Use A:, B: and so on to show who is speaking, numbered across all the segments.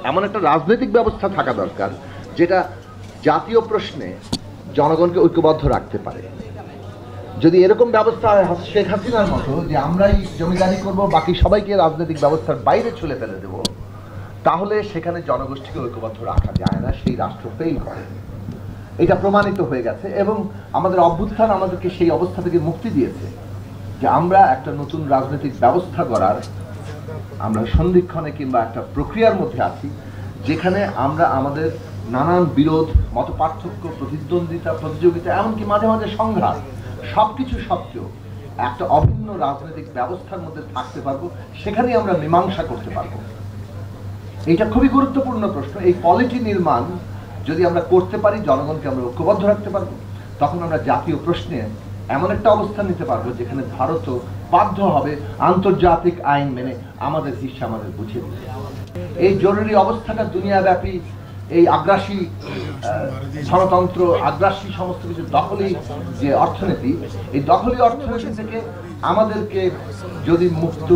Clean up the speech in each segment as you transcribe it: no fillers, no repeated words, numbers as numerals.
A: এমন একটা রাজনৈতিক ব্যবস্থা থাকা দরকার যেটা জাতীয় প্রশ্নে জনগণকে ঐক্যবদ্ধ রাখতে পারে। যদি এরকম ব্যবস্থা হয় শেখ হাসিনার মতো যে আমরাই জমিদারি করব, বাকি সবাইকে রাজনৈতিক ব্যবস্থার বাইরে ছুঁড়ে ফেলে দেব, তাহলে সেখানে জনগোষ্ঠীকে ঐক্যবদ্ধ রাখা যায় না, সেই রাষ্ট্র ফেল করে। এটা প্রমাণিত হয়ে গেছে এবং আমাদের অভ্যুত্থান আমাদেরকে সেই অবস্থা থেকে মুক্তি দিয়েছে যে আমরা একটা নতুন রাজনৈতিক ব্যবস্থা গড়ার আমরা সন্ধিক্ষণে কিংবা একটা প্রক্রিয়ার মধ্যে আছি, যেখানে আমরা আমাদের নানান বিরোধ, মত পার্থক্য, প্রতিদ্বন্দ্বিতা, প্রতিযোগিতা, এমনকি মাঝে মাঝে সংঘাত, সবকিছু সত্ত্বেও একটা অভিন্ন রাজনৈতিক ব্যবস্থার মধ্যে থাকতে পারবো, সেখানেই আমরা মীমাংসা করতে পারবো। এটা খুবই গুরুত্বপূর্ণ প্রশ্ন। এই পলিটি নির্মাণ যদি আমরা করতে পারি, জনগণকে আমরা ঐক্যবদ্ধ রাখতে পারবো, তখন আমরা জাতীয় প্রশ্নে এমন একটা অবস্থান নিতে পারবো যেখানে ভারতও বাধ্য হবে আন্তর্জাতিক আইন মেনে আমাদের হিস্সা আমাদের বুঝিয়ে দিতে। এই জরুরি অবস্থাটা দুনিয়াব্যাপী এই আগ্রাসী গণতন্ত্র, আগ্রাসী সমস্ত কিছু দখলি যে অর্থনীতি, এই দখলি অর্থনীতি থেকে আমাদেরকে যদি মুক্ত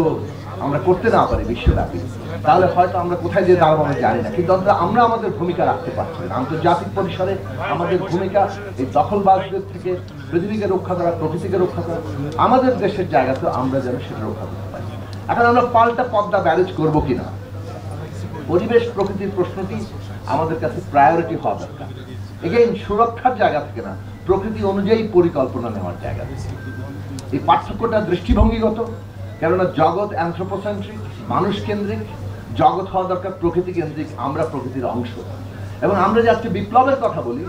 A: আমরা করতে না পারি বিশ্বব্যাপী, তাহলে হয়তো আমরা কোথায় যে দাঁড়াবো আমরা জানি না, কিন্তু আমরা আমাদের ভূমিকা রাখতে পারছি না। আন্তর্জাতিক পরিসরে আমাদের ভূমিকা এই দখলবাজদের থেকে পৃথিবীকে রক্ষা করা, প্রকৃতিকে রক্ষা করা, আমাদের দেশের জায়গাতে আমরা যেন সেটা রক্ষা করতে পারি। এখন আমরা পাল্টা পদ্মা ব্যারেজ করবো কিনা, পরিবেশ প্রকৃতির প্রশ্নটি আমাদের কাছে প্রায়োরিটি হওয়া দরকার। এগেইন সুরক্ষার জায়গা থেকে না, প্রকৃতি অনুযায়ী পরিকল্পনা নেওয়ার জায়গা থেকে। এই পার্থক্যটা দৃষ্টিভঙ্গিগত, কেননা জগৎ অ্যানথ্রোপোসেন্ট্রিক, মানুষ কেন্দ্রিক, জগৎ হওয়া দরকার প্রকৃতি কেন্দ্রিক, আমরা প্রকৃতির অংশ। এবং আমরা যে আজকে বিপ্লবের কথা বলি,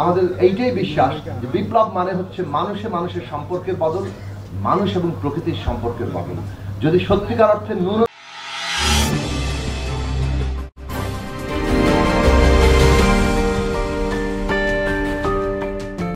A: আমাদের এইটাই বিশ্বাস যে বিপ্লব মানে হচ্ছে মানুষে মানুষের সম্পর্কের বদল, মানুষ এবং প্রকৃতির সম্পর্কের বদল। যদি সত্যিকার অর্থে